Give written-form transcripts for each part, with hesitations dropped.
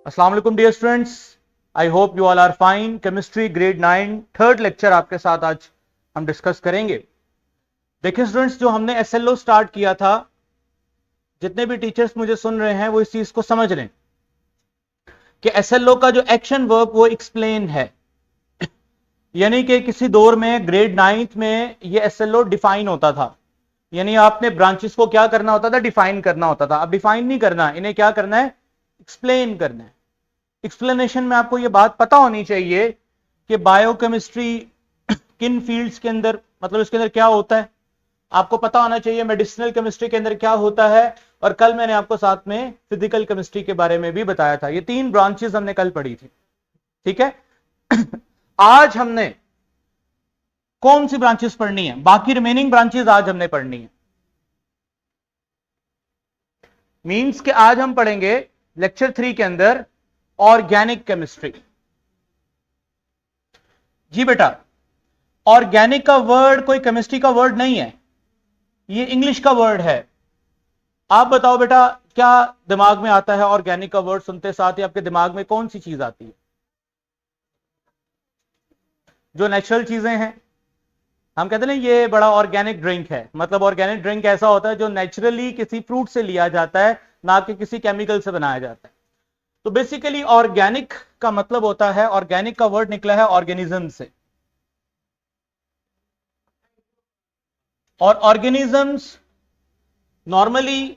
अस्सलाम वालेकुम dear students, I hope you all are fine. Chemistry grade 9 third lecture आपके साथ आज हम डिस्कस करेंगे। देखिए स्टूडेंट्स, जो हमने एसएलओ स्टार्ट किया था, जितने भी टीचर्स मुझे सुन रहे हैं वो इस चीज को समझ लें कि एसएलओ का जो एक्शन वर्ब वो एक्सप्लेन है, यानी कि किसी दौर में ग्रेड 9 में ये एसएलओ डिफाइन होता था। यानी आपने ब्रांचेस को क्या करना होता था, डिफाइन करना होता था। अब डिफाइन नहीं करना, इन्हें क्या करना है, एक्सप्लेन करना है। एक्सप्लेनेशन में आपको यह बात पता होनी चाहिए कि बायोकेमिस्ट्री किन फील्ड्स के अंदर, मतलब इसके अंदर क्या होता है, आपको पता होना चाहिए मेडिसिनल केमिस्ट्री के अंदर क्या होता है। और कल मैंने आपको साथ में फिजिकल केमिस्ट्री के बारे में भी बताया था। ये तीन ब्रांचेस हमने कल पढ़ी थी, ठीक है। आज हमने कौन सी ब्रांचेस पढ़नी है, बाकी रिमेनिंग ब्रांचेस आज हमने पढ़नी है। मींस कि आज हम पढ़ेंगे लेक्चर 3 के अंदर ऑर्गेनिक केमिस्ट्री। जी बेटा, ऑर्गेनिक का वर्ड कोई केमिस्ट्री का वर्ड नहीं है, ये इंग्लिश का वर्ड है। आप बताओ बेटा, क्या दिमाग में आता है ऑर्गेनिक का वर्ड सुनते साथ ही आपके दिमाग में कौन सी चीज आती है? जो नेचुरल चीजें हैं। हम कहते हैं ना ये बड़ा ऑर्गेनिक ड्रिंक है, मतलब ऑर्गेनिक ड्रिंक ऐसा होता है जो नेचुरली किसी फ्रूट से लिया जाता है, ना कि किसी केमिकल से बनाया जाता है। तो बेसिकली ऑर्गेनिक का मतलब होता है, ऑर्गेनिक का वर्ड निकला है ऑर्गेनिज्म से। और ऑर्गेनिजम्स नॉर्मली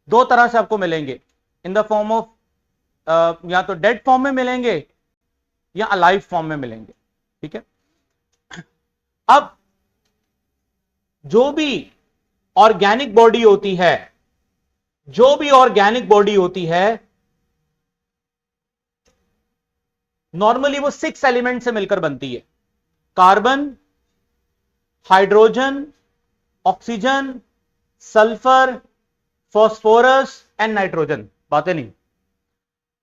दो तरह से आपको मिलेंगे, इन द फॉर्म ऑफ या तो डेड फॉर्म में मिलेंगे या अलाइव फॉर्म में मिलेंगे, ठीक है। अब जो भी ऑर्गेनिक बॉडी होती है, जो भी ऑर्गेनिक बॉडी होती है, नॉर्मली वो 6 एलिमेंट से मिलकर बनती है। Carbon, hydrogen, oxygen, sulphur, phosphorus and nitrogen. बातें नहीं।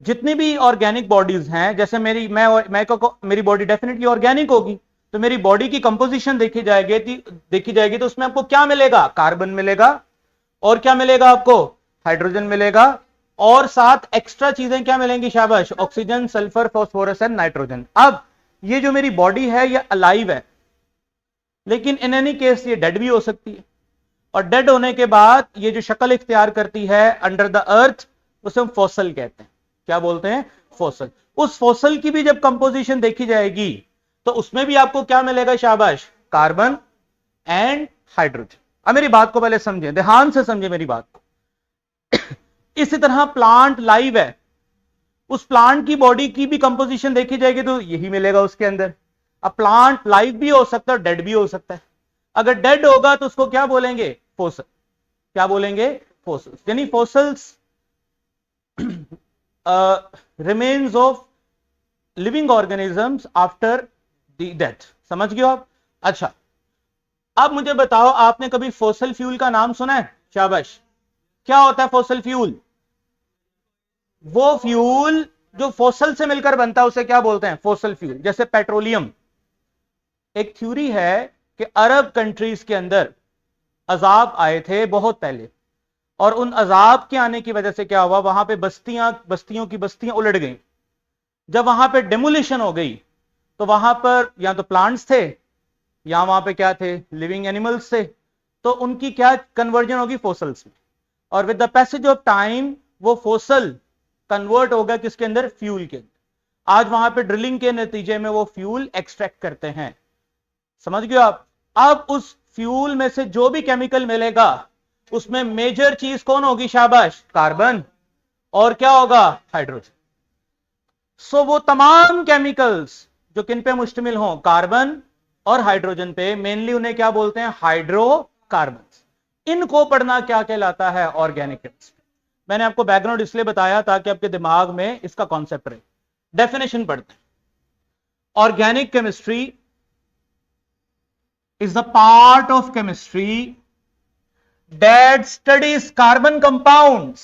जितनी भी ऑर्गेनिक बॉडीज हैं, जैसे मेरी बॉडी डेफिनेटली ऑर्गेनिक होगी, तो मेरी बॉडी की कंपोजिशन देखी जाएगी तो उसमें आपको क्या मिलेगा? कार्बन मिलेगा, और क्या मिलेगा आपको? हाइड्रोजन मिलेगा, और साथ एक्स्ट्रा चीजें क्या मिलेंगी? शाबाश, oxygen, sulphur, phosphorus and nitrogen. अब ये जो मेरी बॉडी है ये अलाइव है, लेकिन इन एनी केस ये डेड भी हो सकती है। और डेड होने के बाद ये जो शक्ल इख्तियार करती है अंडर द अर्थ, उसे हम फॉसल कहते हैं। क्या बोलते हैं? फॉसल। उस फॉसल की भी जब कंपोजिशन देखी जाएगी तो उसमें भी आपको क्या मिलेगा? शाबाश, कार्बन एंड हाइड्रोजन। अब मेरी बात को पहले समझे, ध्यान से समझे मेरी बात को। इसी तरह प्लांट लाइव है, उस प्लांट की बॉडी की भी कंपोजिशन देखी जाएगी तो यही मिलेगा उसके अंदर। अब प्लांट लाइव भी हो सकता है, डेड भी हो सकता है। अगर डेड होगा तो उसको क्या बोलेंगे? फोसल। क्या बोलेंगे? फोसल्स। यानी fossils remains of living organisms after the death. समझ गए आप? अच्छा, अब मुझे बताओ, आपने कभी फोसल फ्यूल का नाम सुना है? शाबाश। क्या होता है फोसल फ्यूल? वो फ्यूल जो फोसल से मिलकर बनता है उसे क्या बोलते हैं? Fossil fuel. जैसे पेट्रोलियम। एक थ्योरी है कि अरब कंट्रीज के अंदर अजाब आए थे बहुत पहले, और उन अजाब के आने की वजह से क्या हुआ, वहां पे बस्तियों की बस्तियां उलट गई। जब वहां पे डेमोलिशन हो गई तो वहां पर या तो प्लांट्स थे या वहां पे क्या थे? लिविंग एनिमल्स थे। तो उनकी क्या कन्वर्जन होगी? फोसल्स में। और with the passage of time वो फोसल कन्वर्ट होगा किसके अंदर? फ्यूल के अंदर। आज वहां पे ड्रिलिंग के नतीजे में वो फ्यूल एक्सट्रैक्ट करते हैं। समझ गए आप? अब उस फ्यूल में से जो भी केमिकल मिलेगा उसमें मेजर चीज कौन होगी? शाबाश, कार्बन। और क्या होगा? हाइड्रोजन। सो वो तमाम केमिकल्स जो किन पे मुश्तमिल हो? कार्बन और हाइड्रोजन पे, मेनली उन्हें क्या बोलते हैं? हाइड्रोकार्बन। इनको पढ़ना क्या कहलाता है? Organic chemistry. मैंने आपको बैकग्राउंड इसलिए बताया ताकि आपके दिमाग में इसका कॉन्सेप्ट रहे। डेफिनेशन पढ़ते हैं। Organic chemistry is the part of chemistry that studies carbon compounds.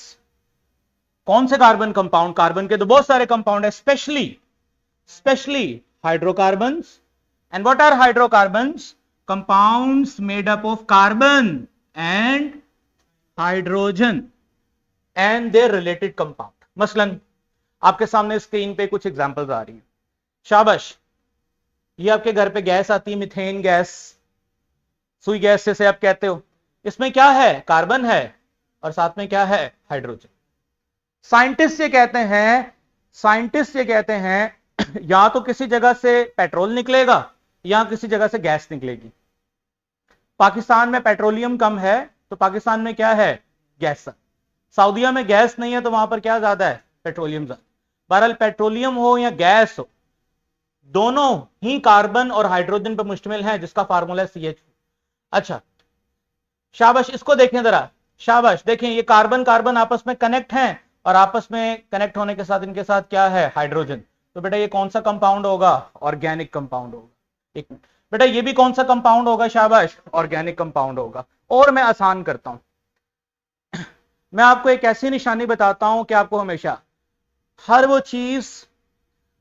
कौन से कार्बन कंपाउंड? कार्बन के तो बहुत सारे कंपाउंड है, specially hydrocarbons. And what are hydrocarbons? Compounds made up of carbon and hydrogen and their related compound. मसलन आपके सामने स्क्रीन पे कुछ एग्जांपल्स आ रही हैं। शाबाश, ये आपके घर पे गैस आती है, मीथेन गैस, सुई गैस जैसे आप कहते हो। इसमें क्या है? कार्बन है और साथ में क्या है? हाइड्रोजन। साइंटिस्ट ये कहते हैं या तो किसी जगह से पेट्रोल निकलेगा या किसी जगह से गैस निकलेगी। पाकिस्तान में पेट्रोलियम कम है तो पाकिस्तान में क्या है? गैस। सऊदीया में गैस नहीं है तो वहां पर क्या ज्यादा है? पेट्रोलियम ज्यादा। बहरहाल पेट्रोलियम हो या गैस हो, दोनों ही कार्बन और हाइड्रोजन पर मुश्तमिल है, जिसका फार्मूला है CH। अच्छा शाबाश, इसको देखें जरा। शाबाश, देखें ये कार्बन कार्बन आपस में कनेक्ट हैं और आपस में कनेक्ट होने के साथ इनके साथ क्या है? हाइड्रोजन। तो बेटा ये कौन सा कंपाउंड होगा? ऑर्गेनिक कंपाउंड होगा। एक मिनट बेटा, ये भी कौन सा कंपाउंड होगा? शाबाश, ऑर्गेनिक कंपाउंड होगा। और मैं आसान करता हूं, मैं आपको एक ऐसी निशानी बताता हूं कि आपको हमेशा हर वो चीज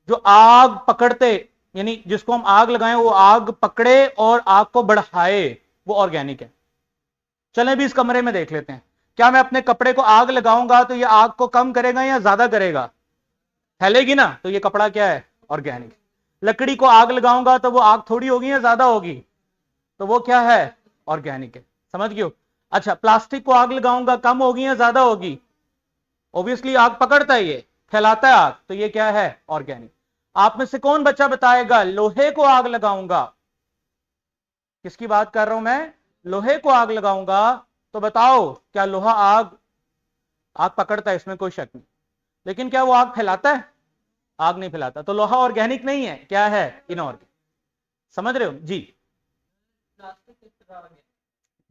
जो आग पकड़ते, यानी जिसको हम आग लगाएं वो आग पकड़े और आग को बढ़ाए, वो ऑर्गेनिक है। चलें भी इस कमरे में देख लेते हैं। क्या मैं अपने कपड़े को आग लगाऊंगा तो ये आग को कम करेगा या ज्यादा करेगा? फैलेगी ना, तो ये कपड़ा क्या है? ऑर्गेनिक। लकड़ी को आग लगाऊंगा तो वो आग थोड़ी होगी या ज्यादा होगी? तो वो क्या है? ऑर्गेनिक है। समझ गए? अच्छा, प्लास्टिक को आग लगाऊंगा, कम होगी या ज्यादा होगी? ऑब्वियसली आग पकड़ता है, ये फैलाता है आग, तो ये क्या है? ऑर्गेनिक। आप में से कौन बच्चा बताएगा लोहे को आग लगाऊंगा? किसकी बात कर रहा हूं मैं? लोहे को आग लगाऊंगा तो बताओ क्या लोहा आग आग पकड़ता है, इसमें कोई शक नहीं, लेकिन क्या वो आग फैलाता है? आग नहीं फैलाता। तो लोहा ऑर्गेनिक नहीं है, क्या है? इनऑर्गेनिक। समझ रहे हो जी?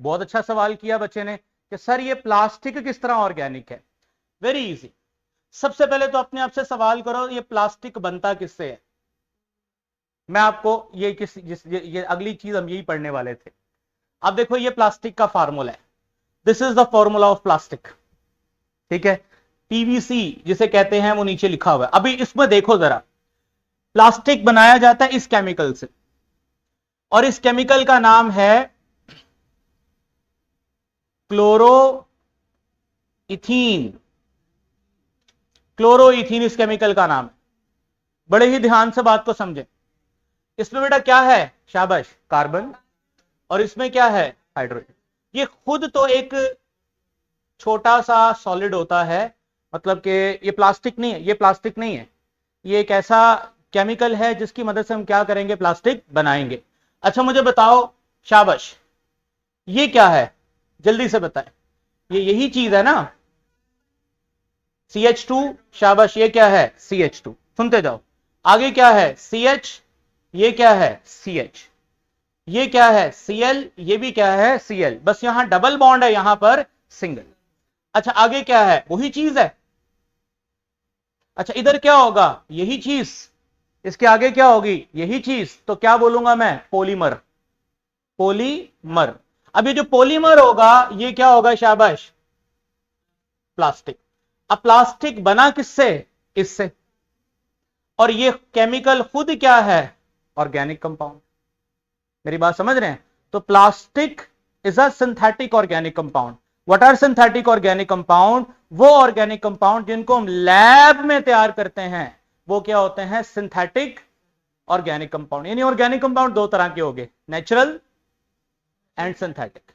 बहुत अच्छा सवाल किया बच्चे ने कि सर ये प्लास्टिक किस तरह ऑर्गेनिक है। Very easy. सबसे पहले तो अपने आप से सवाल करो, ये प्लास्टिक बनता किससे है? मैं आपको ये अगली चीज हम यही पढ़ने वाले थे। अब देखो, ये प्लास्टिक का फार्मूला है। This is the formula of plastic. ठीक है, पीवीसी जिसे कहते हैं वो नीचे लिखा हुआ है। अभी इसमें देखो जरा, प्लास्टिक बनाया जाता है इस केमिकल से, और इस केमिकल का नाम है क्लोरोइथीन। क्लोरोइथीन इस केमिकल का नाम है। बड़े ही ध्यान से बात को समझें। इसमें बेटा क्या है? शाबाश, कार्बन, और इसमें क्या है? हाइड्रोजन। ये खुद तो एक छोटा सा सॉलिड होता है, मतलब कि ये प्लास्टिक नहीं है, ये प्लास्टिक नहीं है, ये एक ऐसा केमिकल है जिसकी मदद से हम क्या करेंगे? प्लास्टिक बनाएंगे। अच्छा मुझे बताओ, शाबाश, ये क्या है? जल्दी से बताएं। ये यही चीज है ना, CH2। शाबाश, ये क्या है? CH2। सुनते जाओ, आगे क्या है? CH। ये क्या है? CH। ये क्या है? Cl। ये भी क्या है? Cl। बस यहां डबल बॉन्ड है, यहां पर सिंगल। अच्छा आगे क्या है? वही चीज है। अच्छा इधर क्या होगा? यही चीज। इसके आगे क्या होगी? यही चीज। तो क्या बोलूंगा मैं? पॉलीमर। पॉलीमर। अब ये जो पॉलीमर होगा ये क्या होगा? शाबाश, प्लास्टिक। अब प्लास्टिक बना किससे? इससे। और ये केमिकल खुद क्या है? Organic compound. मेरी बात समझ रहे हैं? तो plastic is a synthetic organic compound. What are synthetic organic compound? वो ऑर्गेनिक कंपाउंड जिनको हम लैब में तैयार करते हैं वो क्या होते हैं? Synthetic organic compound. यानी ऑर्गेनिक कंपाउंड दो तरह के हो गए, नेचुरल एंड सिंथेटिक।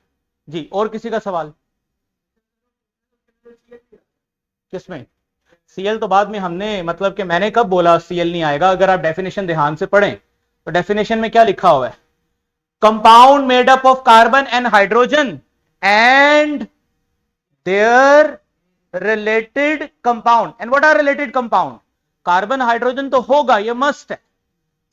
जी, और किसी का सवाल? किसमें? सीएल तो बाद में हमने, मतलब कि मैंने कब बोला सीएल नहीं आएगा? अगर आप डेफिनेशन ध्यान से पढ़ें तो डेफिनेशन में क्या लिखा हुआ है? Compound made up of carbon and hydrogen and their related compound. And what are related compound? Carbon hydrogen तो होगा, ये मस्ट है।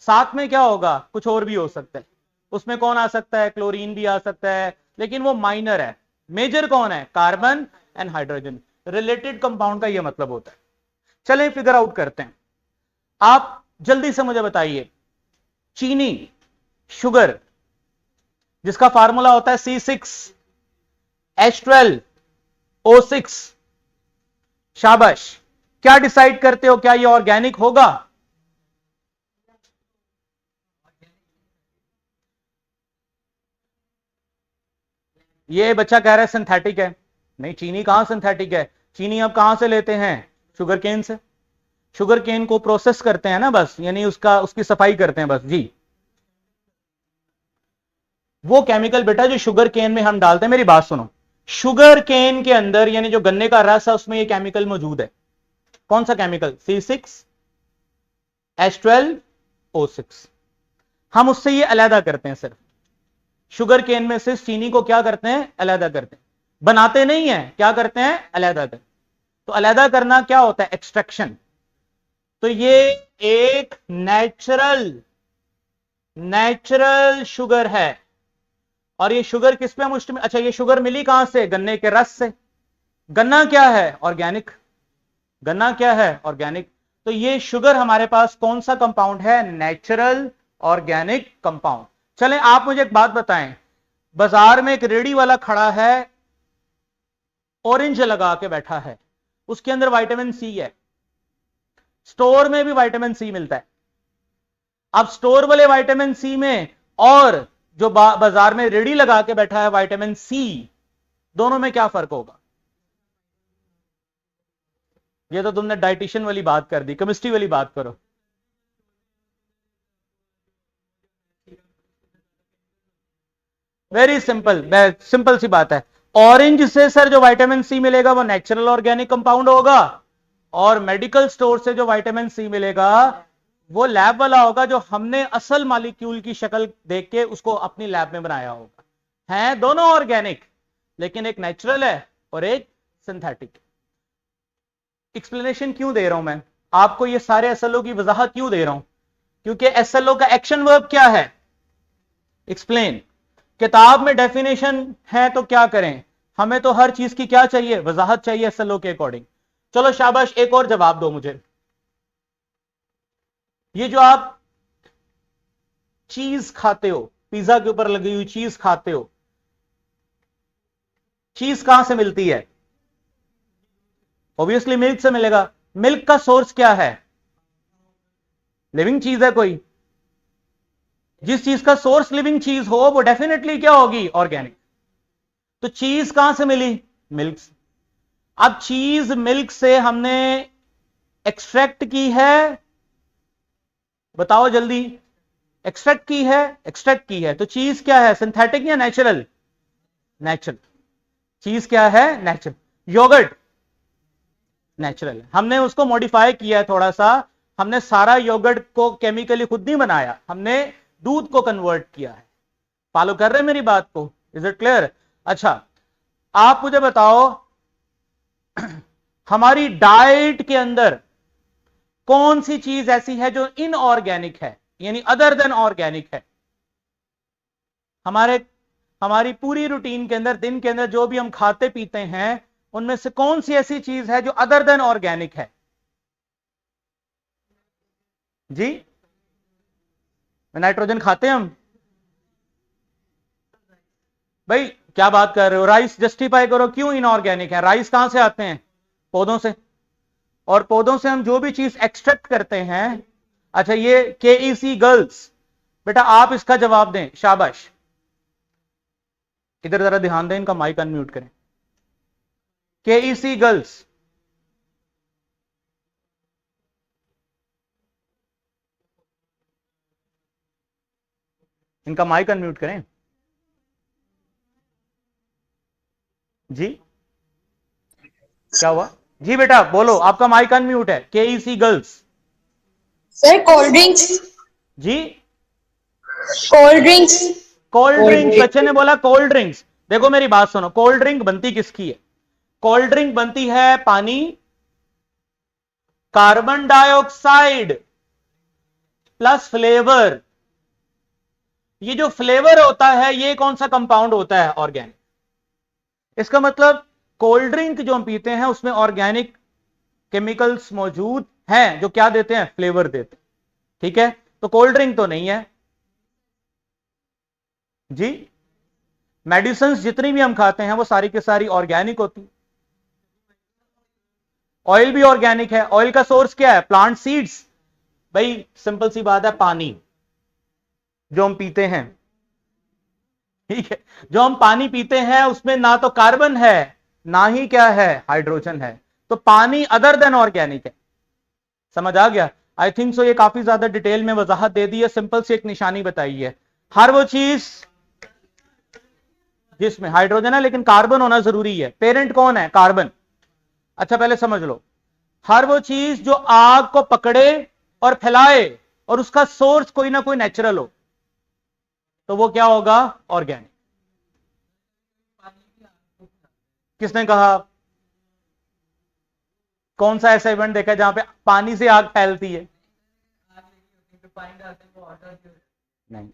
साथ में क्या होगा? कुछ और भी हो सकता है। उसमें कौन आ सकता है? क्लोरीन भी आ सकता है, लेकिन वो माइनर है। मेजर कौन है? Carbon and hydrogen. Related compound का ये मतलब होता है। चलें फिगर आउट करते हैं। आप जल्दी से मुझे बताइए, चीनी, शुगर, जिसका फार्मूला होता है C6H12O6। शाबाश, क्या डिसाइड करते हो? क्या ये ऑर्गेनिक होगा? ये बच्चा कह रहा है सिंथेटिक है। नहीं, चीनी कहां सिंथेटिक है? चीनी आप कहां से लेते हैं? शुगर केन से। शुगर केन को प्रोसेस करते हैं ना बस, यानी उसकी सफाई करते हैं बस जी। वो केमिकल बेटा जो शुगर केन में हम डालते हैं, मेरी बात सुनो, शुगर केन के अंदर यानी जो गन्ने का रस है उसमें ये केमिकल मौजूद है। कौन सा केमिकल? C6H12O6। हम उससे ये अलहदा करते हैं, सिर्फ शुगर केन में से चीनी को क्या करते हैं? अलहदा करते हैं, बनाते नहीं है, क्या करते हैं? अलहदा करते हैं। तो अलहदा करना क्या होता है? एक्सट्रैक्शन। तो ये एक नेचुरल शुगर है। और ये शुगर किस पे हम अच्छा, ये शुगर मिली कहां से? गन्ने के रस से। गन्ना क्या है? ऑर्गेनिक। गन्ना क्या है? ऑर्गेनिक। तो ये शुगर हमारे पास कौन सा कंपाउंड है? Natural organic compound. चलें, आप मुझे एक बात बताएं, बाजार में एक रेडी वाला खड़ा है, ऑरेंज लगा के बैठा है, उसके अंदर विटामिन सी है, स्टोर में भी विटामिन सी मिलता है। अब स्टोर वाले विटामिन सी में और जो बाजार में रेडी लगा के बैठा है विटामिन सी, दोनों में क्या फर्क होगा? ये तो तुमने डाइटिशियन वाली बात कर दी, केमिस्ट्री वाली बात करो। वेरी सिंपल, सिंपल सी बात है। ऑरेंज से सर जो विटामिन सी मिलेगा वो नेचुरल ऑर्गेनिक कंपाउंड होगा, और मेडिकल स्टोर से जो विटामिन सी मिलेगा वो लैब वाला होगा, जो हमने असल मॉलिक्यूल की शक्ल देख के उसको अपनी लैब में बनाया होगा। हैं दोनों ऑर्गेनिक, लेकिन एक नेचुरल है और एक सिंथेटिक। एक्सप्लेनेशन क्यों दे रहा हूं मैं आपको? ये सारे एसएलओ की वजाहत क्यों दे रहा हूं? क्योंकि एसएलओ का एक्शन वर्ब क्या है? एक्सप्लेन। किताब में डेफिनेशन है तो क्या करें, हमें तो हर चीज की क्या चाहिए? वजाहत चाहिए एसएलओ के अकॉर्डिंग। चलो शाबाश, एक और जवाब दो मुझे। ये जो आप चीज खाते हो, पिज्जा के ऊपर लगी हुई चीज खाते हो, चीज कहां से मिलती है? ऑब्वियसली मिल्क से मिलेगा। मिल्क का सोर्स क्या है? लिविंग चीज है कोई। जिस चीज का सोर्स लिविंग चीज हो वो डेफिनेटली क्या होगी? ऑर्गेनिक। तो चीज कहां से मिली? मिल्क से। अब चीज मिल्क से हमने एक्सट्रैक्ट की है, बताओ जल्दी। एक्सट्रैक्ट की है, एक्सट्रैक्ट की है। तो चीज क्या है? सिंथेटिक या नेचुरल? नेचुरल। चीज क्या है? नेचुरल। योगर्ट नेचुरल है, हमने उसको मॉडिफाई किया है थोड़ा सा। हमने सारा योगर्ट को केमिकली खुद नहीं बनाया, हमने दूध को कन्वर्ट किया है। फॉलो कर रहे हैं मेरी बात को? Is it clear? अच्छा, आप मुझे बताओ, हमारी डाइट के अंदर कौन सी चीज ऐसी है जो इनऑर्गेनिक है, यानी अदर देन ऑर्गेनिक है? हमारी पूरी रूटीन के अंदर, दिन के अंदर जो भी हम खाते पीते हैं, उनमें से कौन सी ऐसी चीज है जो अदर देन ऑर्गेनिक है? जी, नाइट्रोजन खाते हैं हम। भाई क्या बात कर रहे हो? राइस जस्टिफाई करो, क्यों इनऑर्गेनिक है? राइस कहां से आते हैं? पौधों से। और पौधों से हम जो भी चीज एक्सट्रैक्ट करते हैं। अच्छा, ये केईसी गर्ल्स, बेटा आप इसका जवाब दें, शाबाश। इधर जरा ध्यान दें, इनका माइक अनम्यूट करें। केईसी गर्ल्स, इनका माइक अनम्यूट करें जी। क्या हुआ जी? बेटा बोलो, आपका माइक अनम्यूट है। KEC girls. Sir cold drinks. जी, कोल्ड ड्रिंक्स। Cold drinks. बच्चे ने बोला कोल्ड ड्रिंक्स। देखो मेरी बात सुनो, कोल्ड ड्रिंक बनती किसकी है? कोल्ड ड्रिंक बनती है पानी, कार्बन डाइऑक्साइड प्लस फ्लेवर। ये जो फ्लेवर होता है ये कौन सा कंपाउंड होता है? ऑर्गेनिक। इसका मतलब कोल्ड ड्रिंक जो हम पीते हैं उसमें ऑर्गेनिक केमिकल्स मौजूद हैं जो क्या देते हैं? फ्लेवर देते हैं। ठीक है, तो कोल्ड ड्रिंक तो नहीं है जी। मेडिसिन जितनी भी हम खाते हैं वो सारी की सारी ऑर्गेनिक होती। ऑयल भी ऑर्गेनिक है। ऑयल का सोर्स क्या है? Plant seeds. भाई सिंपल सी बात है, पानी जो हम पीते हैं, ठीक है, जो हम पानी पीते हैं उसमें ना तो कार्बन है ना ही क्या है? हाइड्रोजन है। तो पानी अदर देन ऑर्गेनिक है। समझ आ गया? आई थिंक सो ये काफी ज्यादा डिटेल में वजाहत दे दी है, सिंपल सी एक निशानी बताई है। हर वो चीज जिसमें हाइड्रोजन है लेकिन कार्बन होना जरूरी है। पेरेंट कौन है? कार्बन। अच्छा पहले समझ लो, हर वो चीज जो आग को पकड़े और फैलाए और उसका सोर्स कोई ना कोई नेचुरल हो, तो वो क्या होगा? ऑर्गेनिक। किसने कहा? कौन सा ऐसा इवेंट देखा है जहां पे पानी से आग फैलती है? नहीं,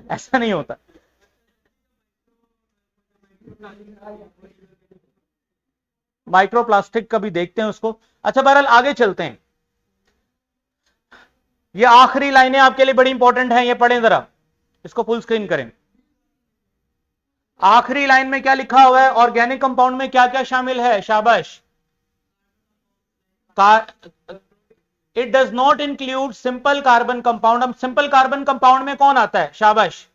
ऐसा नहीं होता। माइक्रोप्लास्टिक का भी देखते हैं उसको। अच्छा बहरहाल आगे चलते हैं। ये आखिरी लाइनें आपके लिए बड़ी इंपॉर्टेंट हैं, ये पढ़ें जरा, इसको फुल स्क्रीन करें। आखिरी लाइन में क्या लिखा हुआ है? ऑर्गेनिक कंपाउंड में क्या क्या शामिल है? शाबाश। It does not include simple carbon compound. अब सिंपल कार्बन कंपाउंड में कौन आता है? शाबाश,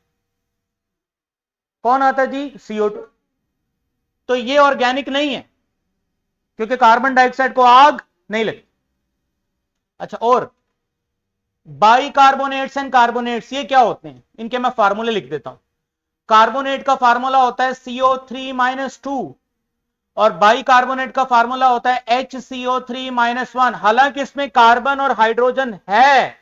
कौन आता है जी? CO2। तो ये ऑर्गेनिक नहीं है क्योंकि कार्बन डाइऑक्साइड को आग नहीं लगती। अच्छा, और बाइकार्बोनेट्स एंड कार्बोनेट्स ये क्या होते हैं? इनके मैं फार्मूले लिख देता हूं। कार्बोनेट का फार्मूला होता है CO3-2 और बाइकार्बोनेट का फार्मूला होता है HCO3-1। हालांकि इसमें कार्बन और हाइड्रोजन है।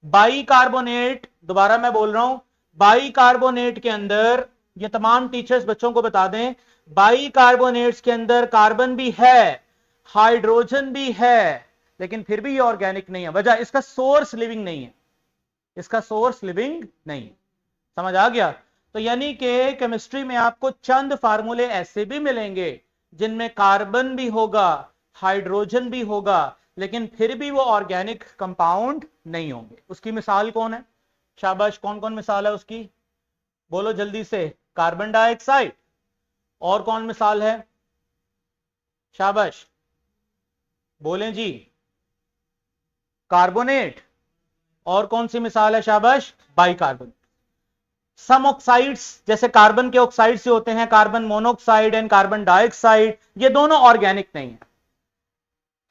बाइकार्बोनेट, दोबारा मैं बोल रहा हूं, बाइकार्बोनेट के अंदर, ये तमाम टीचर्स बच्चों को बता दें, बाइकार्बोनेट्स के अंदर कार्बन भी है, हाइड्रोजन भी है, लेकिन फिर भी ये ऑर्गेनिक नहीं है। वजह, इसका सोर्स लिविंग नहीं है। इसका सोर्स लिविंग नहीं है। समझ आ गया? तो यानी कि केमिस्ट्री में आपको चंद फार्मूले ऐसे भी मिलेंगे जिनमें कार्बन भी होगा, हाइड्रोजन भी होगा, लेकिन फिर भी वो ऑर्गेनिक कंपाउंड नहीं होंगे। उसकी मिसाल कौन है? शाबाश, कौन कौन मिसाल है उसकी? बोलो जल्दी से। Carbon dioxide. और कौन मिसाल है? शाबाश, बोलें जी। कार्बोनेट। और कौन सी मिसाल है? शाबाश, बाइकार्बोनेट। सम ऑक्साइड्स, जैसे कार्बन के ऑक्साइड से होते हैं, carbon monoxide and carbon dioxide, ये दोनों ऑर्गेनिक नहीं है।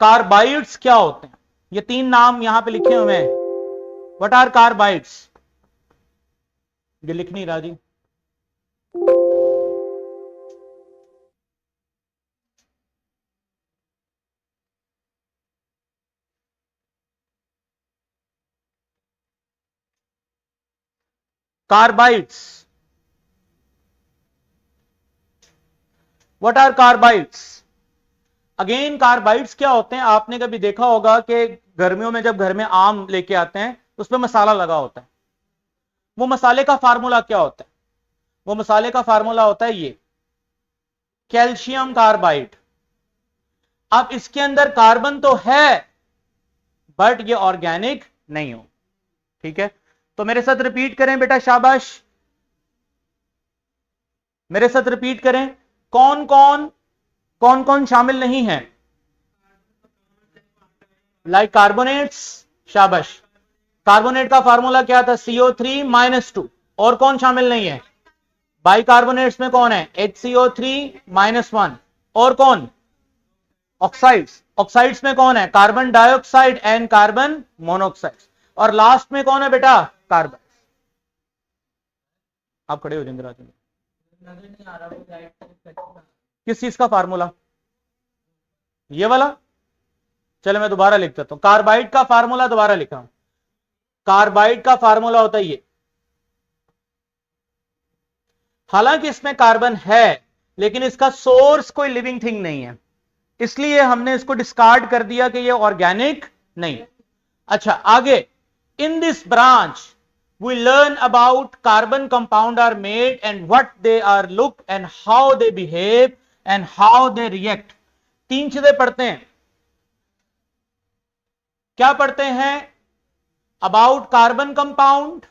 कार्बाइड्स क्या होते हैं? ये 3 नाम यहां पे लिखे हुए हैं। What are carbides? ये लिख नहीं रहा जी। Carbides, what are carbides? Again carbides क्या होते हैं? आपने कभी देखा होगा कि गर्मियों में जब घर में आम लेके आते हैं तो उसमें मसाला लगा होता है। वो मसाले का फार्मूला क्या होता है? वो मसाले का फार्मूला होता है ये, कैल्शियम कार्बाइड। अब इसके अंदर कार्बन तो है बट ये ऑर्गेनिक नहीं हो। ठीक है, तो मेरे साथ रिपीट करें बेटा, शाबाश, मेरे साथ रिपीट करें। कौन कौन कौन कौन शामिल नहीं है? Like carbonates. शाबाश, कार्बोनेट का फार्मूला क्या था? CO3-2। और कौन शामिल नहीं है? बाइकार्बोनेट्स में कौन है? HCO3-1। और कौन? ऑक्साइड्स। ऑक्साइड्स में कौन है? Carbon dioxide and carbon monoxide. और लास्ट में कौन है बेटा? कार्बन। आप खड़े हो जाएंगे राजेंद्र। किस चीज का फार्मूला? ये वाला? चलो मैं दोबारा लिख देता हूं। कार्बाइड का फार्मूला दोबारा लिख रहा हूं। कार्बाइड का फार्मूला होता है ये। हालांकि इसमें कार्बन है लेकिन इसका सोर्स कोई लिविंग थिंग नहीं है, इसलिए हमने इसको डिस्कार्ड कर दिया कि ये ऑर्गेनिक नहीं। अच्छा आगे, in this branch we learn about carbon compound are made and what they are look and how they behave and how they react। 3 चीजें पढ़ते हैं। क्या पढ़ते हैं? About carbon compound.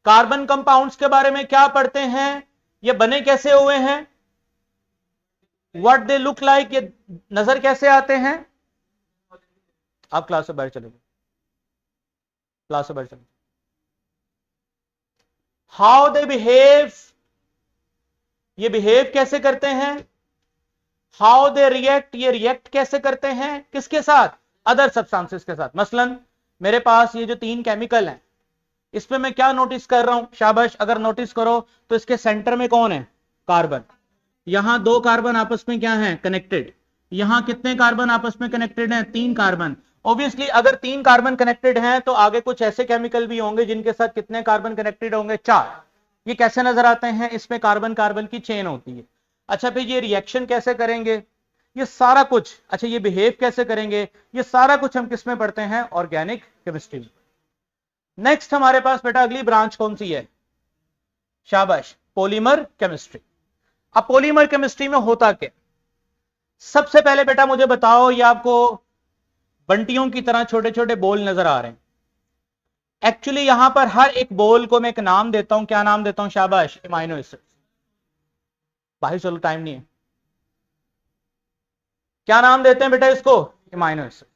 Carbon compounds के बारे में क्या पढ़ते हैं? ये बने कैसे हुए हैं, व्हाट दे लुक लाइक, ये नजर कैसे आते हैं। आप क्लास से बाहर चले गए, क्लास से बाहर चले। हाउ दे बिहेव, ये बिहेव कैसे करते हैं, हाउ दे रिएक्ट, ये रिएक्ट कैसे करते हैं, किसके साथ, अदर सब्सटेंसेस के साथ। मसलन मेरे पास ये जो 3 केमिकल हैं, इसमें मैं क्या नोटिस कर रहा हूं, शाबाश, अगर नोटिस करो तो इसके सेंटर में कौन है, कार्बन। यहां 2 कार्बन आपस में क्या है, कनेक्टेड। यहां कितने कार्बन आपस में कनेक्टेड हैं, 3 कार्बन। ऑब्वियसली अगर 3 कार्बन कनेक्टेड हैं तो आगे कुछ ऐसे केमिकल भी होंगे जिनके साथ कितने कार्बन कनेक्टेड होंगे, 4। ये कैसे नजर आते हैं, इसमें कार्बन कार्बन की चेन होती है। अच्छा, फिर ये रिएक्शन कैसे करेंगे, ये सारा कुछ, अच्छा ये बिहेव कैसे करेंगे, ये सारा कुछ हम किस में पढ़ते हैं, ऑर्गेनिक केमिस्ट्री में। नेक्स्ट हमारे पास बेटा अगली ब्रांच कौन सी है, शाबाश, पॉलीमर केमिस्ट्री। अब पॉलीमर केमिस्ट्री में होता क्या, सबसे पहले बेटा मुझे बताओ, ये आपको बंटियों की तरह छोटे छोटे बोल नजर आ रहे हैं। एक्चुअली यहां पर हर एक बोल को मैं एक नाम देता हूं, क्या नाम देता हूं, शाबाश, इमाइनो एसिड। भाई चलो टाइम नहीं है, क्या नाम देते हैं बेटा इसको, इमाइनो एसिड।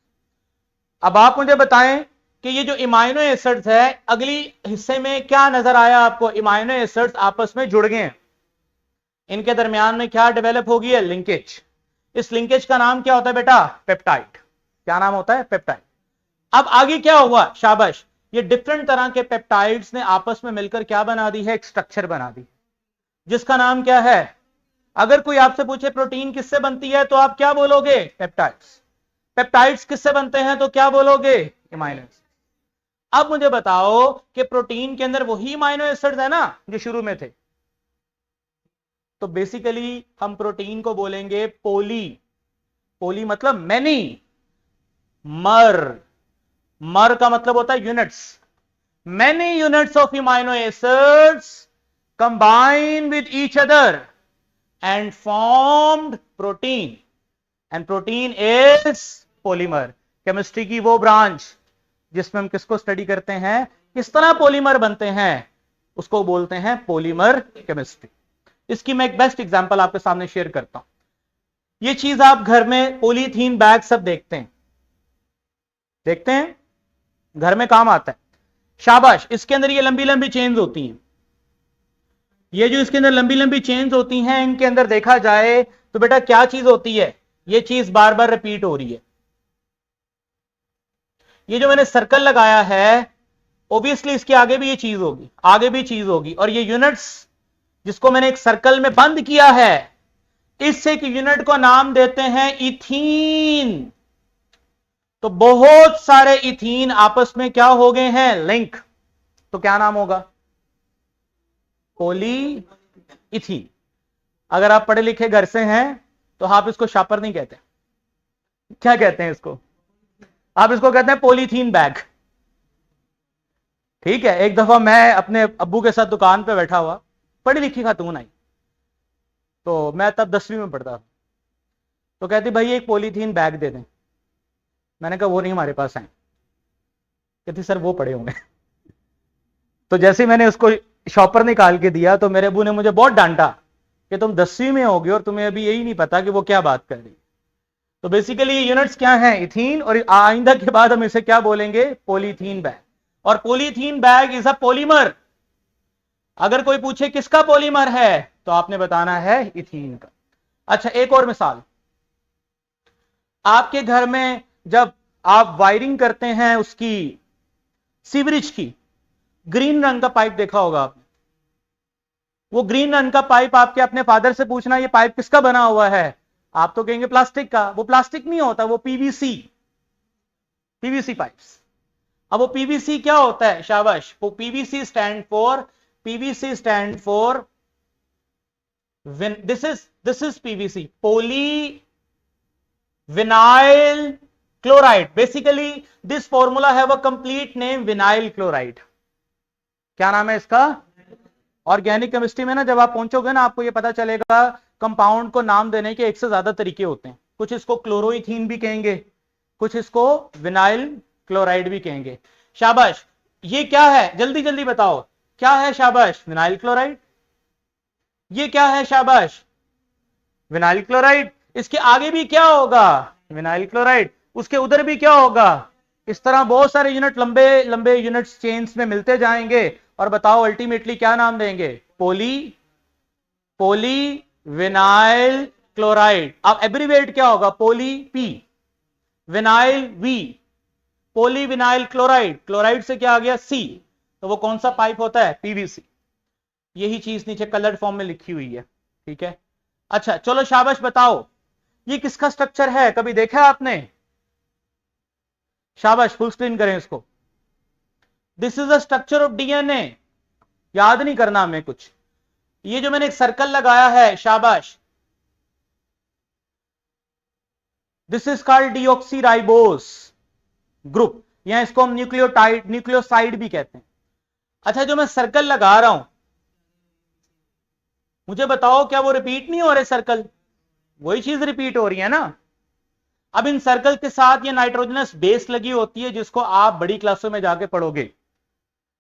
अब आप मुझे बताएं कि ये जो इमाइनो एसिड्स है, अगली हिस्से में क्या नजर आया आपको, इमाइनो एसिड्स आपस में जुड़ गए हैं, इनके दरमियान में क्या डेवलप हो गई है, लिंकेज। इस लिंकेज का नाम क्या होता है बेटा, पेप्टाइड। क्या नाम होता है, पेप्टाइड। अब आगे क्या हुआ, शाबाश, ये डिफरेंट तरह के पेप्टाइड्स ने आपस में मिलकर क्या बना दी है, एक स्ट्रक्चर बना दी, जिसका नाम क्या है। अगर कोई आपसे पूछे प्रोटीन किससे बनती है तो आप क्या बोलोगे, पेप्टाइड्स। पेप्टाइड्स किससे बनते हैं तो क्या बोलोगे, इमाइनो एसिड्स। अब मुझे बताओ कि प्रोटीन के अंदर वही इमाइनो एसिड्स है ना जो शुरू में थे, तो बेसिकली हम प्रोटीन को बोलेंगे पोली। पोली मतलब मैनी, मर, मर का मतलब होता है units. Many units of amino acids combine with each other and formed protein, and protein is polymer. Chemistry की वो ब्रांच जिसमें हम किसको स्टडी करते हैं, किस तरह पॉलीमर बनते हैं, उसको बोलते हैं पॉलीमर केमिस्ट्री। इसकी मैं एक बेस्ट एग्जांपल आपके सामने शेयर करता हूं। ये चीज आप घर में पॉलीथीन बैग सब देखते हैं, देखते हैं, घर में काम आता है, शाबाश। इसके अंदर ये लंबी लंबी चेन्स होती हैं, ये जो इसके अंदर लंबी लंबी चेन्स होती हैं, इनके अंदर देखा जाए तो बेटा क्या चीज होती है, ये चीज बार बार रिपीट हो रही है। ये जो मैंने सर्कल लगाया है, ऑब्वियसली इसके आगे भी ये चीज होगी, आगे भी चीज होगी, और ये यूनिट्स जिसको मैंने एक सर्कल में बंद किया है, इस एक यूनिट को नाम देते हैं इथीन। तो बहुत सारे इथीन आपस में क्या हो गए हैं, लिंक, तो क्या नाम होगा, पॉली इथीन। अगर आप पढ़े लिखे घर से हैं तो आप इसको शापर नहीं कहते, क्या कहते हैं इसको, आप इसको कहते हैं पॉलीथीन बैग। ठीक है, एक दफा मैं अपने अब्बू के साथ दुकान पे बैठा हुआ, पढ़ी लिखी खातून आई, तो मैं तब 10वीं में पढ़ता था, तो कहती भाई एक पॉलीथीन बैग दे दें। मैंने कहा वो नहीं हमारे पास है। कहती सर वो पड़े होंगे। तो जैसे मैंने उसको शॉपर निकाल के दिया तो मेरे अब्बू ने मुझे बहुत डांटा कि तुम 10वीं में होगे और तुम्हें अभी यही नहीं पता कि वो क्या बात कर रही। तो बेसिकली ये यूनिट्स क्या हैं, इथीन, और आइंदा के बाद हम इसे क्या बोलेंगे, पॉलीथीन बैग। और polythene bag is a polymer. अगर कोई पूछे किसका पॉलीमर है तो आपने बताना है इथीन का। अच्छा, एक और मिसाल, आपके घर में जब आप वायरिंग करते हैं उसकी सीवरेज की, ग्रीन रंग का पाइप देखा होगा आपने। वो ग्रीन रंग का पाइप आपके अपने फादर से पूछना ये पाइप किसका बना हुआ है, आप तो कहेंगे प्लास्टिक का। वो प्लास्टिक नहीं होता, वो पीवीसी, पीवीसी पाइप्स। अब वो पीवीसी क्या होता है, शाबाश, वो PVC stand for, PVC stand for this is PVC, poly vinyl chloride. Basically this formula have a complete name, vinyl chloride. क्या नाम है इसका, ऑर्गेनिक केमिस्ट्री में ना जब आप पहुंचोगे ना आपको ये पता चलेगा कंपाउंड को नाम देने के एक से ज्यादा तरीके होते हैं। कुछ इसको क्लोरोइथीन भी कहेंगे, कुछ इसको विनाइल क्लोराइड भी कहेंगे। शाबाश, ये क्या है जल्दी जल्दी बताओ, क्या है, शाबाश, विनाइल क्लोराइड। ये क्या है, शाबाश, विनाइल क्लोराइड। इसके आगे भी क्या होगा, विनाइल क्लोराइड। उसके उधर भी क्या होगा। इस तरह बहुत सारे यूनिट, लंबे लंबे यूनिट्स चेन्स में मिलते जाएंगे, और बताओ अल्टीमेटली क्या नाम देंगे, पोली विनाइल क्लोराइड। अब एब्रीवेट क्या होगा? Poly P, vinyl V, poly vinyl chloride, chloride से क्या आ गया? सी। तो वो कौन सा पाइप होता है? पीवीसी। यही चीज नीचे कलर्ड फॉर्म में लिखी हुई है, ठीक है। अच्छा चलो शाबाश, बताओ ये किसका स्ट्रक्चर है? कभी देखा है आपने? शाबाश, फुल स्क्रीन करें इसको। This is the structure of DNA. याद नहीं करना हमें कुछ। ये जो मैंने एक सर्कल लगाया है, शाबाश, this is called deoxyribose group, या इसको हम न्यूक्लियोटाइड, न्यूक्लियोसाइड भी कहते हैं। अच्छा, जो मैं सर्कल लगा रहा हूं, मुझे बताओ क्या वो रिपीट नहीं हो रहे सर्कल? वही चीज रिपीट हो रही है ना। अब इन सर्कल के साथ ये नाइट्रोजनस बेस लगी होती है, जिसको आप बड़ी क्लासों में जाके पढ़ोगे।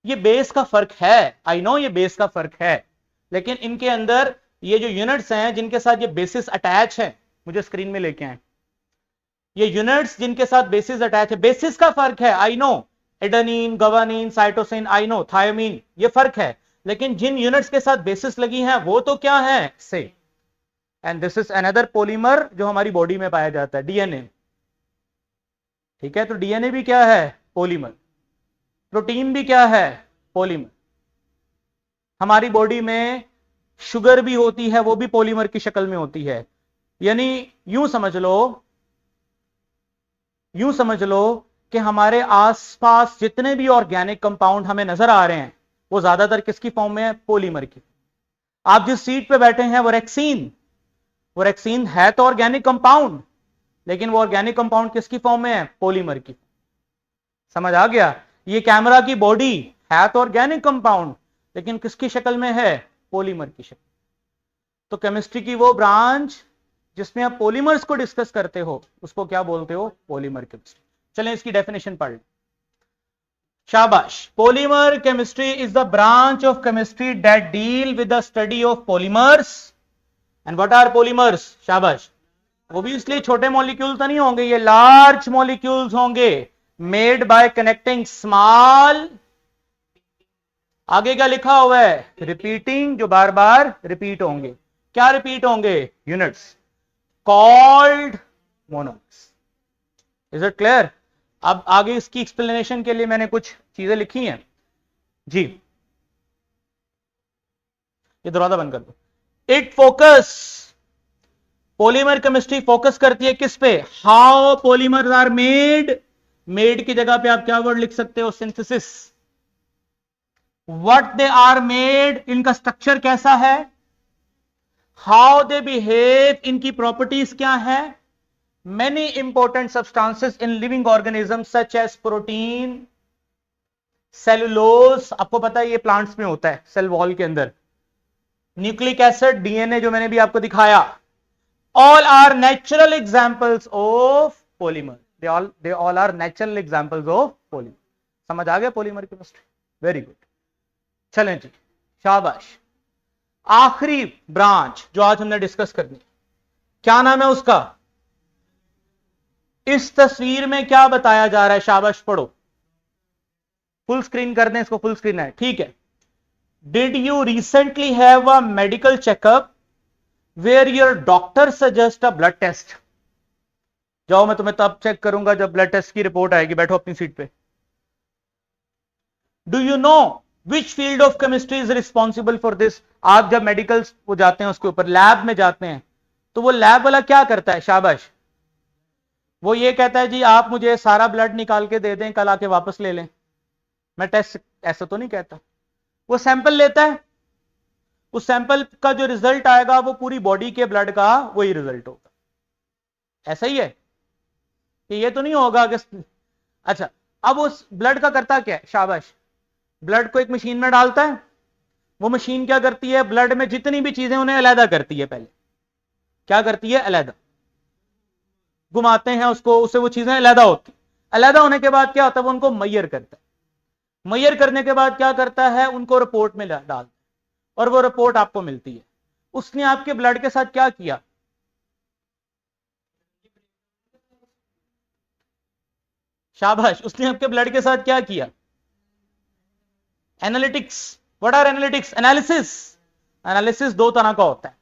ये बेस का फर्क है, आई नो ये बेस का फर्क है, लेकिन इनके अंदर ये जो यूनिट्स हैं जिनके साथ ये बेसिस अटैच है, मुझे स्क्रीन में लेके आए, ये यूनिट्स जिनके साथ बेसिस अटैच है, बेसिस का फर्क है, I know. Adenine, guanine, cytosine, I know, thymine, ये फर्क है। लेकिन जिन यूनिट्स के साथ बेसिस लगी हैं वो तो क्या है? से। And this is another polymer जो हमारी बॉडी में पाया जाता है, डीएनए। ठीक है, तो डीएनए भी क्या है? पॉलीमर। प्रोटीन भी क्या है? पॉलीमर। हमारी बॉडी में शुगर भी होती है, वो भी पॉलीमर की शक्ल में होती है। यानी यूं समझ लो कि हमारे आसपास जितने भी ऑर्गेनिक कंपाउंड हमें नजर आ रहे हैं वो ज्यादातर किसकी फॉर्म में है? पॉलीमर की। आप जिस सीट पे बैठे हैं वो रेक्सीन है तो ऑर्गेनिक कंपाउंड, लेकिन वो ऑर्गेनिक कंपाउंड किसकी फॉर्म में है? पॉलीमर की। समझ आ गया? ये कैमरा की बॉडी है तो ऑर्गेनिक कंपाउंड, लेकिन किसकी शक्ल में है? पॉलीमर की शक्ल। तो केमिस्ट्री की वो ब्रांच जिसमें आप पॉलीमर्स को डिस्कस करते हो उसको क्या बोलते हो? Polymer chemistry. चलें इसकी डेफिनेशन पढ़ लें। शाबाश। Polymer chemistry is the branch of chemistry that deal with the study of polymers. And what are polymers? शाबाश। वो भी इसलिए छोटे मॉलिक्यूल तो नहीं होंगे, ये लार्ज मॉलिक्यूल्स होंगे, मेड बाय कनेक्टिंग स्मॉल, आगे क्या लिखा हुआ है? रिपीटिंग, जो बार बार रिपीट होंगे। क्या रिपीट होंगे? Units, called monomers. Is it clear? अब आगे इसकी एक्सप्लेनेशन के लिए मैंने कुछ चीजें लिखी हैं जी। ये दरवाजा बंद कर दो। It focus, polymer chemistry focus करती है किस पे? How polymers are made. Made की जगह पे आप क्या वर्ड लिख सकते हो? Synthesis. What they are made, इनका स्ट्रक्चर कैसा है। हाउ दे बिहेव, इनकी प्रॉपर्टीज क्या है। Many important substances in living organism such as protein, cellulose, आपको पता है ये प्लांट्स में होता है सेल वॉल के अंदर, न्यूक्लिक एसिड, डीएनए जो मैंने भी आपको दिखाया, all are natural examples of polymer. they all are natural examples of polymer। समझ आ गया पॉलीमर केमिस्ट्री? Very good. चलें जी, शाबाश। आखिरी ब्रांच जो आज हमने डिस्कस करनी, क्या नाम है उसका? इस तस्वीर में क्या बताया जा रहा है? शाबाश, पढ़ो। फुल स्क्रीन कर दें इसको, फुल स्क्रीन है, ठीक है। Did you recently have a medical checkup where your doctor suggest a blood test? जाओ, मैं तुम्हें तब चेक करूंगा जब ब्लड टेस्ट की रिपोर्ट आएगी। बैठो अपनी सीट पे। Do you know which field of chemistry is responsible for this? आप जब मेडिकल वो जाते हैं उसके ऊपर लैब में जाते हैं, तो वो लैब वाला क्या करता है? शाबाश, वो ये कहता है जी आप मुझे सारा ब्लड निकाल के दे दें, कल आके वापस ले लें। मैं टेस्ट ऐसा तो नहीं कहता। वो सैंपल लेता है, उस सैंपल का जो रिजल्ट आएगा वो पूरी बॉडी के ब्लड का वही रिजल्ट होगा। ऐसा ही है कि ये तो नहीं होगा कि अच्छा, अब उस ब्लड का करता क्या है? शाबाश, ब्लड को एक मशीन में डालता है, वो मशीन क्या करती है? ब्लड में जितनी भी चीजें उन्हें अलहदा करती है। पहले क्या करती है? अलहदा घुमाते हैं उसको, उससे वो चीजें अलहदा होती। अलहदा होने के बाद क्या होता है? वो उनको मैयर करता है। मैयर करने के बाद क्या करता है? उनको रिपोर्ट में डालता है और वो रिपोर्ट आपको मिलती है। उसने आपके ब्लड के साथ क्या किया? शाबाश, उसने आपके ब्लड के साथ क्या किया? Analytics. What are analytics? Analysis. Analysis दो तरह का होता है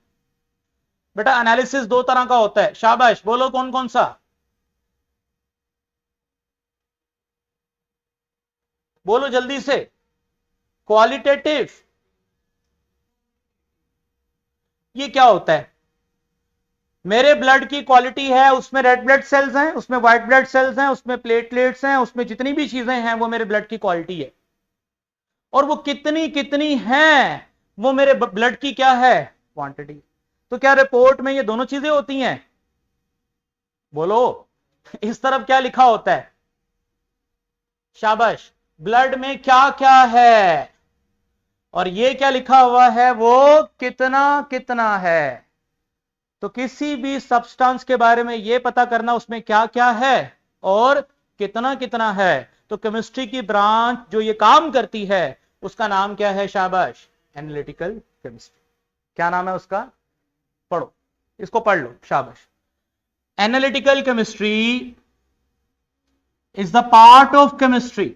बेटा, एनालिसिस दो तरह का होता है। शाबाश, बोलो कौन कौन सा, बोलो जल्दी से। क्वालिटेटिव, ये क्या होता है? मेरे ब्लड की क्वालिटी है, उसमें रेड ब्लड सेल्स हैं, उसमें व्हाइट ब्लड सेल्स हैं, उसमें प्लेटलेट्स हैं, उसमें जितनी भी चीजें हैं वो मेरे ब्लड की क्वालिटी है। और वो कितनी कितनी हैं, वो मेरे ब्लड की क्या है, क्वांटिटी। तो क्या रिपोर्ट में ये दोनों चीजें होती हैं? बोलो, इस तरफ क्या लिखा होता है? शाबाश, ब्लड में क्या क्या है, और ये क्या लिखा हुआ है, वो कितना कितना है। तो किसी भी सब्सटेंस के बारे में ये पता करना उसमें क्या क्या है और कितना कितना है। तो केमिस्ट्री की ब्रांच जो ये काम करती है उसका नाम क्या है? शाबाश, एनालिटिकल केमिस्ट्री। क्या नाम है उसका? पढ़ो, इसको पढ़ लो, शाबाश। Analytical chemistry is the part of chemistry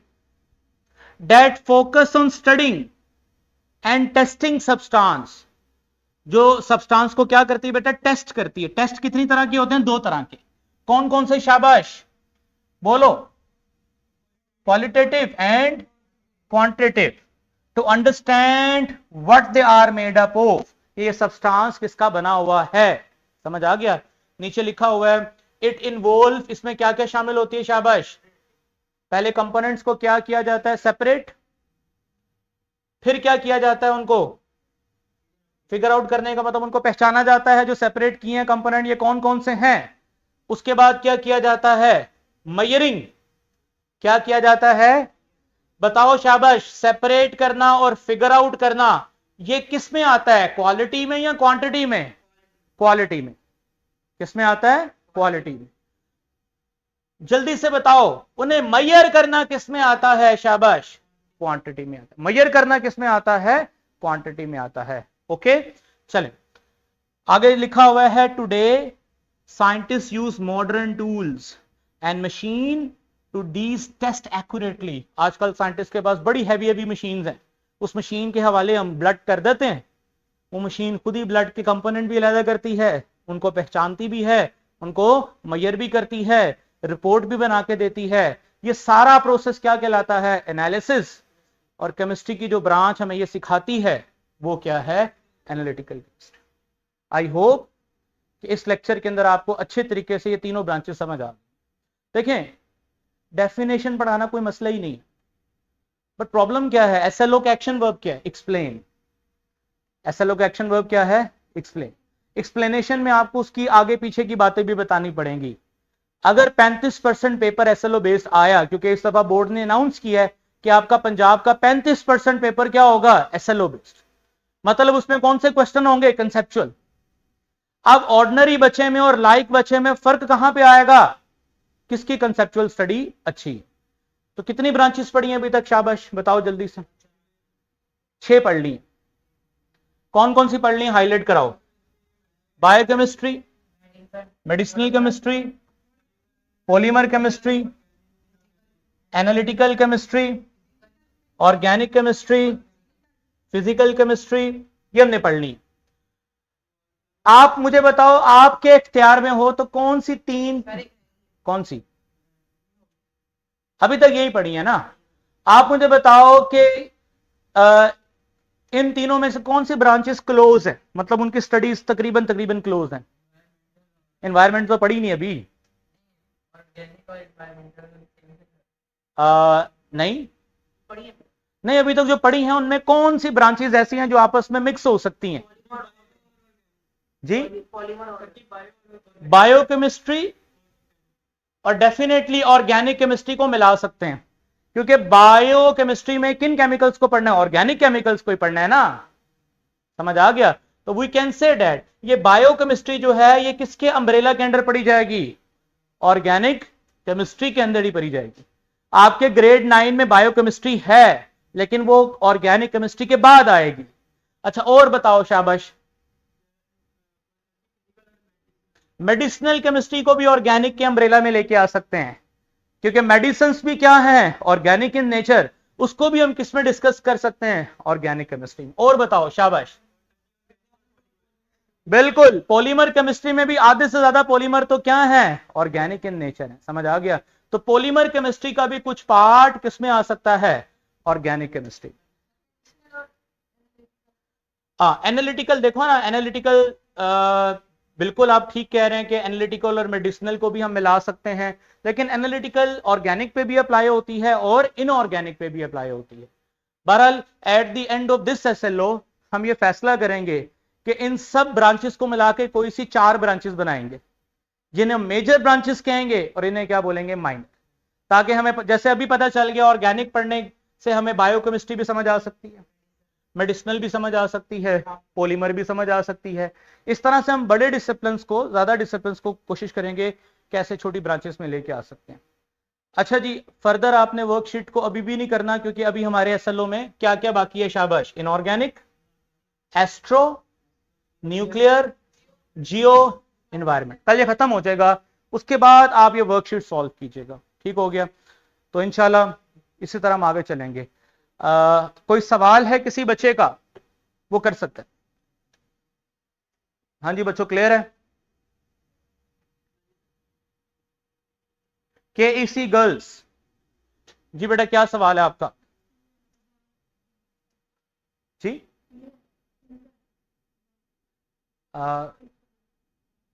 that focus on studying and testing substance। जो सब्सटेंस को क्या करती है बेटा? टेस्ट करती है। टेस्ट कितनी तरह के होते हैं? दो तरह के। कौन कौन से? शाबाश, बोलो। Qualitative and quantitative, to understand what they are made up of. ये सब्सटेंस किसका बना हुआ है, समझ आ गया? नीचे लिखा हुआ है इट इन्वॉल्व, इसमें क्या क्या शामिल होती है? शाबाश, पहले कंपोनेंट्स को क्या किया जाता है? सेपरेट। फिर क्या किया जाता है? उनको फिगर आउट करने का मतलब उनको पहचाना जाता है, जो सेपरेट किए हैं कंपोनेंट ये कौन कौन से हैं। उसके बाद क्या किया जाता है? मेजरिंग। क्या किया जाता है? बताओ, शाबाश। सेपरेट करना और फिगर आउट करना, ये किस में आता है? क्वालिटी में या क्वांटिटी में? क्वालिटी में। किस में आता है? क्वालिटी में। जल्दी से बताओ, उन्हें मेजर करना किस में आता है? शाबाश, क्वांटिटी में आता है। मेजर करना किस में आता है? क्वांटिटी में आता है। ओके, चलें आगे। लिखा हुआ है today scientist use modern tools and machine to these test accurately. आजकल साइंटिस्ट के पास बड़ी हैवी मशीन्स हैं, उस मशीन के हवाले हम ब्लड कर देते हैं, वो मशीन खुद ही ब्लड के कंपोनेंट भी अलग करती है, उनको पहचानती भी है, उनको मेजर भी करती है, रिपोर्ट भी बना के देती है। ये सारा प्रोसेस क्या कहलाता है? एनालिसिस। और केमिस्ट्री की जो ब्रांच हमें ये सिखाती है वो क्या है? Analytical chemistry. आई होप कि इस लेक्चर के अंदर आपको अच्छे तरीके से ये तीनों ब्रांचेस समझ आ। देखें, डेफिनेशन पढ़ाना कोई मसला ही नहीं है, बट प्रॉब्लम क्या है? एसएलओ का एक्शन वर्ब क्या है? एक्सप्लेन। एसएलओ का एक्शन वर्ब क्या है? एक्सप्लेन। एक्सप्लेनेशन में आपको उसकी आगे पीछे की बातें भी बतानी पड़ेंगी। अगर 35% पेपर एसएलओ बेस्ड आया, क्योंकि इस दफा बोर्ड ने अनाउंस किया है कि आपका पंजाब का 35% पेपर क्या होगा? SLO based. मतलब उसमें कौन से क्वेश्चन होंगे? कंसेप्चुअल। अब ऑर्डिनरी बच्चे में और लाइक बच्चे में फर्क कहां पे आएगा? किसकी कंसेप्चुअल स्टडी अच्छी। तो कितनी ब्रांचेस पढ़ी हैं अभी तक? शाबाश, बताओ जल्दी से। 6 पढ़ ली। कौन कौन सी पढ़ ली? हाईलाइट कराओ। Biochemistry, medicinal chemistry, polymer chemistry, analytical chemistry, organic chemistry, physical chemistry, ये हमने पढ़ ली। आप मुझे बताओ, आपके इख्तियार में हो तो कौन सी तीन, कौन सी? अभी तक यही पढ़ी है ना? आप मुझे बताओ कि इन तीनों में से कौन सी ब्रांचेस क्लोज है, मतलब उनकी स्टडीज तकरीबन तकरीबन क्लोज है। एनवायरमेंट तो पढ़ी नहीं अभी। नहीं नहीं, अभी तक जो पढ़ी हैं उनमें कौन सी ब्रांचेस ऐसी हैं जो आपस में मिक्स हो सकती हैं? जी, बायोकेमिस्ट्री और डेफिनेटली ऑर्गेनिक केमिस्ट्री को मिला सकते हैं, क्योंकि बायोकेमिस्ट्री में किन केमिकल्स को पढ़ना है? ऑर्गेनिक केमिकल्स को ही पढ़ना है ना। समझ आ गया? तो वी कैन से दैट ये बायोकेमिस्ट्री जो है ये किसके अम्ब्रेला के अंडर पढ़ी जाएगी? ऑर्गेनिक केमिस्ट्री के अंदर ही पढ़ी जाएगी। आपके ग्रेड 9 में बायोकेमिस्ट्री है, लेकिन वो ऑर्गेनिक केमिस्ट्री के बाद आएगी। अच्छा, और बताओ, शाबाश। मेडिसिनल केमिस्ट्री को भी ऑर्गेनिक के अम्ब्रेला में लेके आ सकते हैं, क्योंकि मेडिसिन भी क्या है? Organic in nature. उसको भी हम किस में डिस्कस कर सकते हैं? ऑर्गेनिक केमिस्ट्री में। और बताओ, शाबाश। बिल्कुल, पॉलीमर केमिस्ट्री में भी आधे से ज्यादा पॉलीमर तो क्या है, ऑर्गेनिक इन नेचर है। समझ आ गया? तो पॉलीमर केमिस्ट्री का भी कुछ पार्ट किसमें आ सकता है, ऑर्गेनिक केमिस्ट्री। एनालिटिकल देखो ना, एनालिटिकल बिल्कुल आप ठीक कह रहे हैं कि एनालिटिकल और मेडिसिनल को भी हम मिला सकते हैं, लेकिन एनालिटिकल ऑर्गेनिक पे भी अप्लाई होती है और इनऑर्गेनिक पे भी अप्लाई होती है। बहरहाल at the end of this SLO हम ये फैसला करेंगे कि इन सब ब्रांचेस को मिला के कोई सी 4 ब्रांचेस बनाएंगे, जिन्हें मेजर ब्रांचेस कहेंगे और इन्हें क्या बोलेंगे, माइनर। ताकि हमें जैसे अभी पता चल गया ऑर्गेनिक पढ़ने से हमें बायोकेमिस्ट्री भी समझ आ सकती है, मेडिसिनल भी समझ आ सकती है, पॉलीमर भी समझ आ सकती है। इस तरह से हम बड़े डिसिप्लिन को, ज्यादा डिसिप्लिन को कोशिश करेंगे कैसे छोटी ब्रांचेस में लेके आ सकते हैं। अच्छा जी, फर्दर आपने वर्कशीट को अभी भी नहीं करना, क्योंकि अभी हमारे एसएलओ में क्या क्या बाकी है, शाबाश, इनऑर्गेनिक, एस्ट्रो, न्यूक्लियर, जियो, एनवायरमेंट, कल ये खत्म हो जाएगा। उसके बाद आप ये वर्कशीट सॉल्व कीजिएगा, ठीक हो गया? तो इंशाल्लाह इसी तरह हम आगे चलेंगे। कोई सवाल है किसी बच्चे का, वो कर सकते हैं। हाँ जी बच्चों, क्लियर है? केईसी गर्ल्स, जी बेटा क्या सवाल है आपका? जी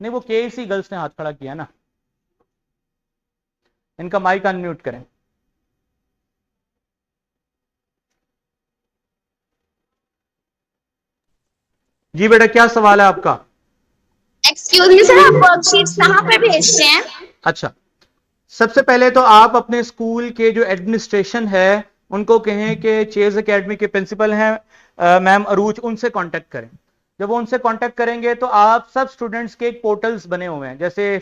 नहीं, वो केईसी गर्ल्स ने हाथ खड़ा किया ना, इनका माइक अनम्यूट करें। जी बेटा क्या सवाल है आपका? एक्सक्यूज मी सर, आप वर्कशीट्स कहाँ पे भेजते हैं? अच्छा, सबसे पहले तो आप अपने स्कूल के जो एडमिनिस्ट्रेशन है उनको कहें कि चेज एकेडमी के प्रिंसिपल हैं मैम अरूज, उनसे कांटेक्ट करें। जब वो उनसे कांटेक्ट करेंगे तो आप सब स्टूडेंट्स के एक पोर्टल्स बने हुए हैं, जैसे